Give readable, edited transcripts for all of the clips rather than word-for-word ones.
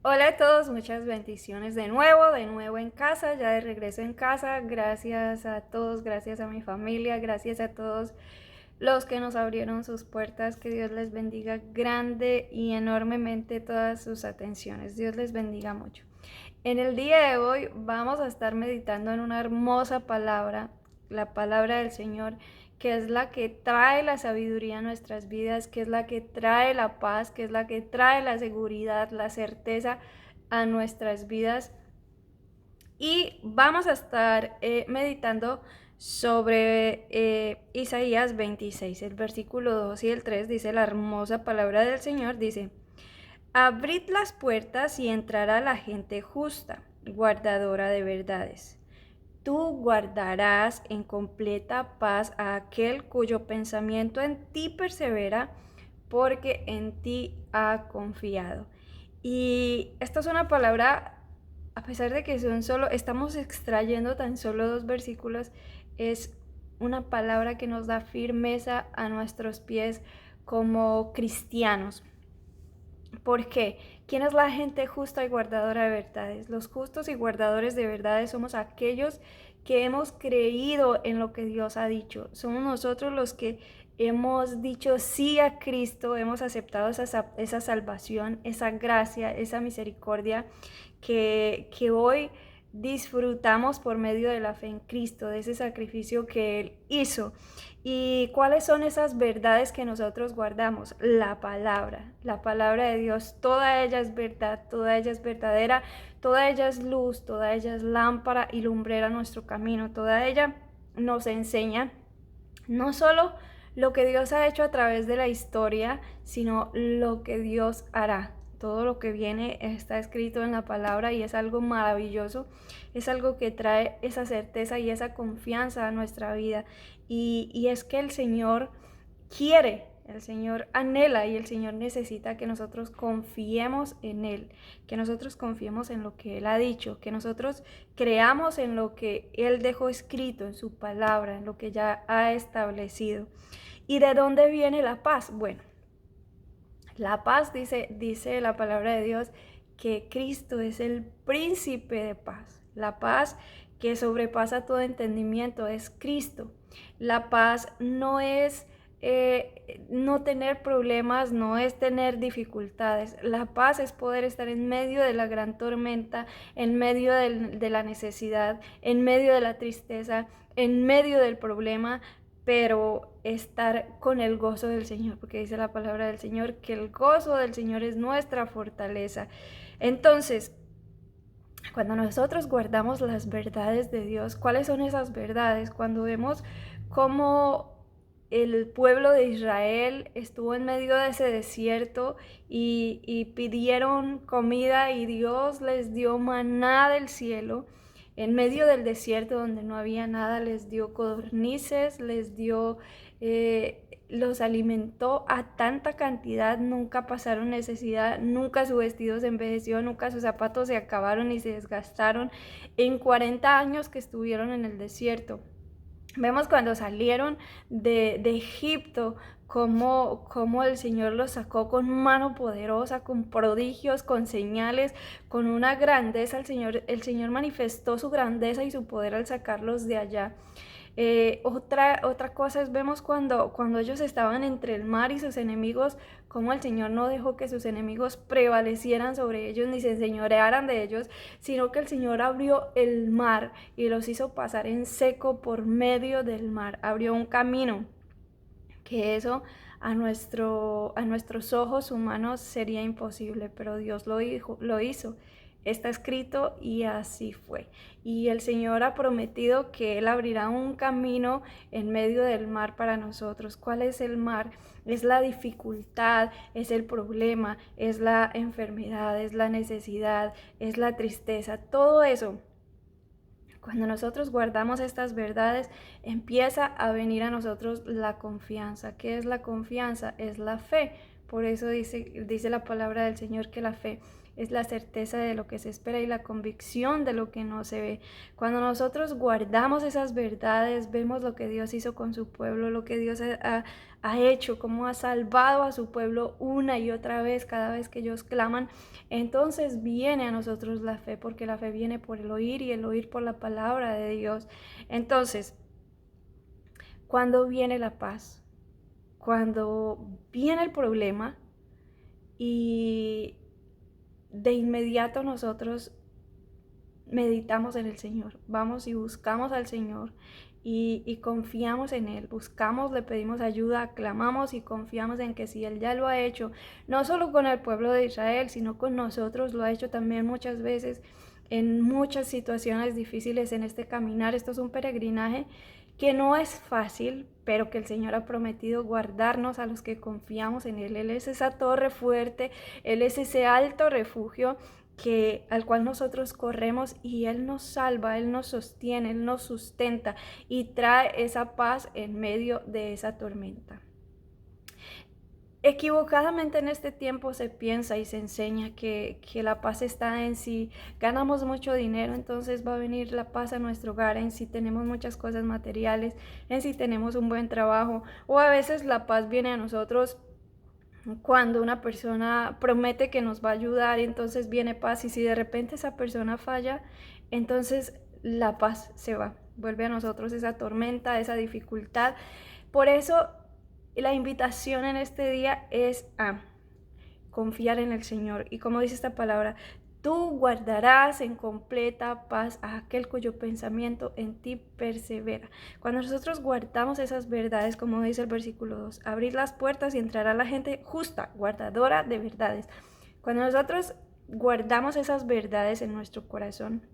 Hola a todos, muchas bendiciones de nuevo en casa, ya de regreso en casa. Gracias a todos, gracias a mi familia, gracias a todos los que nos abrieron sus puertas. Que Dios les bendiga grande y enormemente todas sus atenciones. Dios les bendiga mucho. En el día de hoy vamos a estar meditando en una hermosa palabra, la palabra del Señor, que es la que trae la sabiduría a nuestras vidas, que es la que trae la paz, que es la que trae la seguridad, la certeza a nuestras vidas. Y vamos a estar meditando sobre Isaías 26, el versículo 2 y el 3 dice la hermosa palabra del Señor, dice: Abrid las puertas y entrará la gente justa, guardadora de verdades. Tú guardarás en completa paz a aquel cuyo pensamiento en ti persevera, porque en ti ha confiado. Y esta es una palabra, a pesar de que estamos extrayendo tan solo dos versículos, es una palabra que nos da firmeza a nuestros pies como cristianos. ¿Por qué? ¿Quién es la gente justa y guardadora de verdades? Los justos y guardadores de verdades somos aquellos que hemos creído en lo que Dios ha dicho. Somos nosotros los que hemos dicho sí a Cristo, hemos aceptado esa salvación, esa gracia, esa misericordia que hoy disfrutamos por medio de la fe en Cristo, de ese sacrificio que Él hizo. ¿Y cuáles son esas verdades que nosotros guardamos? La palabra de Dios, toda ella es verdad, toda ella es verdadera, toda ella es luz, toda ella es lámpara y lumbrera a nuestro camino, toda ella nos enseña no solo lo que Dios ha hecho a través de la historia, sino lo que Dios hará. Todo lo que viene está escrito en la palabra y es algo maravilloso, es algo que trae esa certeza y esa confianza a nuestra vida. Y es que el Señor quiere, el Señor anhela y el Señor necesita que nosotros confiemos en Él, que nosotros confiemos en lo que Él ha dicho, que nosotros creamos en lo que Él dejó escrito en su palabra, en lo que ya ha establecido. ¿Y de dónde viene la paz? Bueno, la paz dice la palabra de Dios que Cristo es el príncipe de paz. La paz que sobrepasa todo entendimiento es Cristo. La paz no es no tener problemas, no es tener dificultades. La paz es poder estar en medio de la gran tormenta, en medio de la necesidad, en medio de la tristeza, en medio del problema, pero estar con el gozo del Señor, porque dice la palabra del Señor que el gozo del Señor es nuestra fortaleza. Entonces, cuando nosotros guardamos las verdades de Dios, ¿cuáles son esas verdades? Cuando vemos cómo el pueblo de Israel estuvo en medio de ese desierto y pidieron comida y Dios les dio maná del cielo. En medio del desierto donde no había nada, les dio codornices, los alimentó a tanta cantidad, nunca pasaron necesidad, nunca su vestido se envejeció, nunca sus zapatos se acabaron ni se desgastaron en 40 años que estuvieron en el desierto. Vemos cuando salieron de Egipto, cómo el Señor los sacó con mano poderosa, con prodigios, con señales, con una grandeza. El Señor manifestó su grandeza y su poder al sacarlos de allá. Otra cosa es, vemos cuando ellos estaban entre el mar y sus enemigos, cómo el Señor no dejó que sus enemigos prevalecieran sobre ellos ni se enseñorearan de ellos, sino que el Señor abrió el mar y los hizo pasar en seco por medio del mar, abrió un camino, que eso a nuestros ojos humanos sería imposible, pero Dios lo hizo. Está escrito y así fue. Y el Señor ha prometido que Él abrirá un camino en medio del mar para nosotros. ¿Cuál es el mar? Es la dificultad, es el problema, es la enfermedad, es la necesidad, es la tristeza, todo eso. Cuando nosotros guardamos estas verdades, empieza a venir a nosotros la confianza. ¿Qué es la confianza? Es la fe, Por eso dice la palabra del Señor que la fe es la certeza de lo que se espera y la convicción de lo que no se ve. Cuando nosotros guardamos esas verdades, vemos lo que Dios hizo con su pueblo, lo que Dios ha hecho, cómo ha salvado a su pueblo una y otra vez, cada vez que ellos claman. Entonces viene a nosotros la fe, porque la fe viene por el oír y el oír por la palabra de Dios. Entonces, ¿cuándo viene la paz? Cuando viene el problema y de inmediato nosotros meditamos en el Señor, vamos y buscamos al Señor y confiamos en Él, buscamos, le pedimos ayuda, clamamos y confiamos en que si Él ya lo ha hecho, no solo con el pueblo de Israel, sino con nosotros, lo ha hecho también muchas veces en muchas situaciones difíciles en este caminar. Esto es un peregrinaje que no es fácil, pero que el Señor ha prometido guardarnos a los que confiamos en Él. Él es esa torre fuerte, Él es ese alto refugio al cual nosotros corremos, y Él nos salva, Él nos sostiene, Él nos sustenta y trae esa paz en medio de esa tormenta. Equivocadamente en este tiempo se piensa y se enseña que la paz está en si ganamos mucho dinero, entonces va a venir la paz a nuestro hogar, en si tenemos muchas cosas materiales, en si tenemos un buen trabajo, o a veces la paz viene a nosotros cuando una persona promete que nos va a ayudar, entonces viene paz, y si de repente esa persona falla, entonces la paz se va, vuelve a nosotros esa tormenta, esa dificultad. Por eso la invitación en este día es a confiar en el Señor, y como dice esta palabra, tú guardarás en completa paz a aquel cuyo pensamiento en ti persevera. Cuando nosotros guardamos esas verdades, como dice el versículo 2, abrir las puertas y entrará la gente justa, guardadora de verdades. Cuando nosotros guardamos esas verdades en nuestro corazón,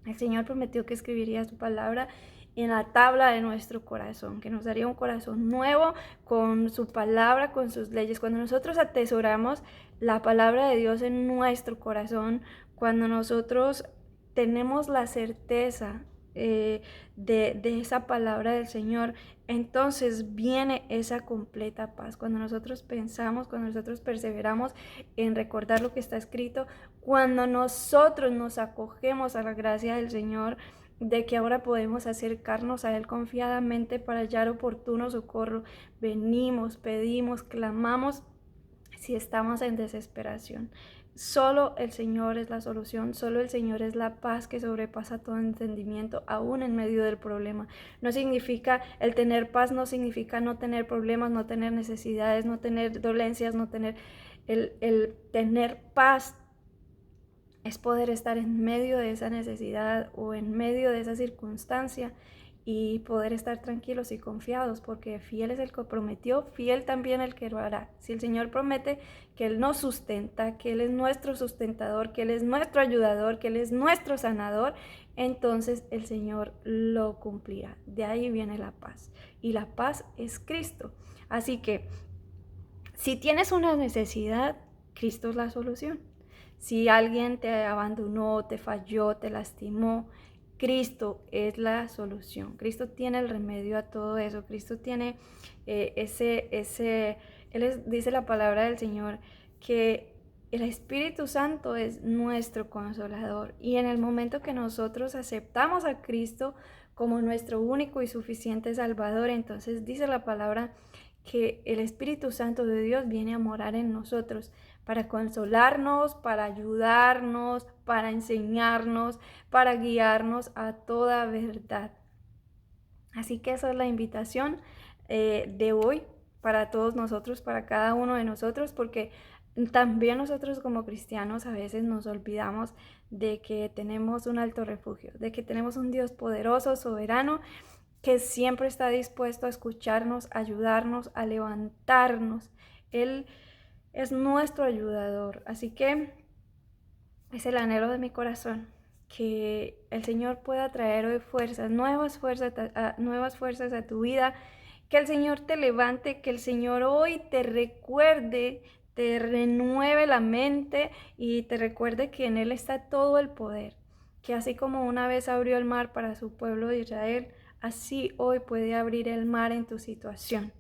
el Señor prometió que escribiría su palabra en la tabla de nuestro corazón, que nos daría un corazón nuevo con su palabra, con sus leyes. Cuando nosotros atesoramos la palabra de Dios en nuestro corazón, cuando nosotros tenemos la certeza de esa palabra del Señor, entonces viene esa completa paz. Cuando nosotros pensamos, cuando nosotros perseveramos en recordar lo que está escrito, cuando nosotros nos acogemos a la gracia del Señor, de que ahora podemos acercarnos a Él confiadamente para hallar oportuno socorro, venimos, pedimos, clamamos si estamos en desesperación. Solo el Señor es la solución, solo el Señor es la paz que sobrepasa todo entendimiento, aún en medio del problema. No significa, el tener paz no significa no tener problemas, no tener necesidades, no tener dolencias, no tener, el tener paz es poder estar en medio de esa necesidad o en medio de esa circunstancia y poder estar tranquilos y confiados, porque fiel es el que prometió, fiel también el que lo hará. Si el Señor promete que Él nos sustenta, que Él es nuestro sustentador, que Él es nuestro ayudador, que Él es nuestro sanador, entonces el Señor lo cumplirá. De ahí viene la paz, y la paz es Cristo. Así que si tienes una necesidad, Cristo es la solución. Si alguien te abandonó, te falló, te lastimó, Cristo es la solución. Cristo tiene el remedio a todo eso. Cristo tiene dice la palabra del Señor que el Espíritu Santo es nuestro consolador. Y en el momento que nosotros aceptamos a Cristo como nuestro único y suficiente Salvador, entonces dice la palabra que el Espíritu Santo de Dios viene a morar en nosotros para consolarnos, para ayudarnos, para enseñarnos, para guiarnos a toda verdad. Así que esa es la invitación de hoy para todos nosotros, para cada uno de nosotros, porque también nosotros como cristianos a veces nos olvidamos de que tenemos un alto refugio, de que tenemos un Dios poderoso, soberano, que siempre está dispuesto a escucharnos, a ayudarnos, a levantarnos. Él es nuestro ayudador. Así que es el anhelo de mi corazón que el Señor pueda traer hoy nuevas fuerzas a tu vida, que el Señor te levante, que el Señor hoy te recuerde, te renueve la mente y te recuerde que en Él está todo el poder, que así como una vez abrió el mar para su pueblo de Israel, así hoy puede abrir el mar en tu situación.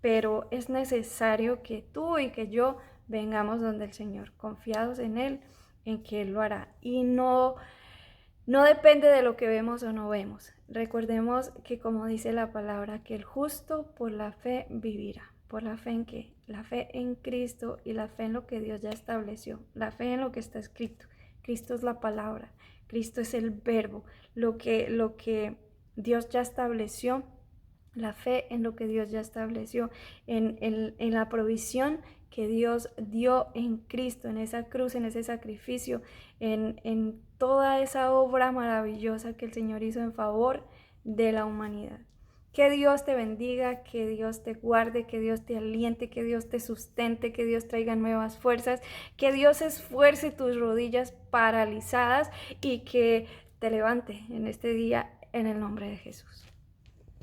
pero es necesario que tú y que yo vengamos donde el Señor, confiados en Él, en que Él lo hará. Y no depende de lo que vemos o no vemos. Recordemos que, como dice la palabra, que el justo por la fe vivirá. ¿Por la fe en qué? La fe en Cristo y la fe en lo que Dios ya estableció. La fe en lo que está escrito. Cristo es la palabra. Cristo es el verbo. Lo que Dios ya estableció. La fe en lo que Dios ya estableció. En la provisión que Dios dio en Cristo, en esa cruz, en ese sacrificio, en toda esa obra maravillosa que el Señor hizo en favor de la humanidad. Que Dios te bendiga, que Dios te guarde, que Dios te aliente, que Dios te sustente, que Dios traiga nuevas fuerzas, que Dios esfuerce tus rodillas paralizadas y que te levante en este día en el nombre de Jesús.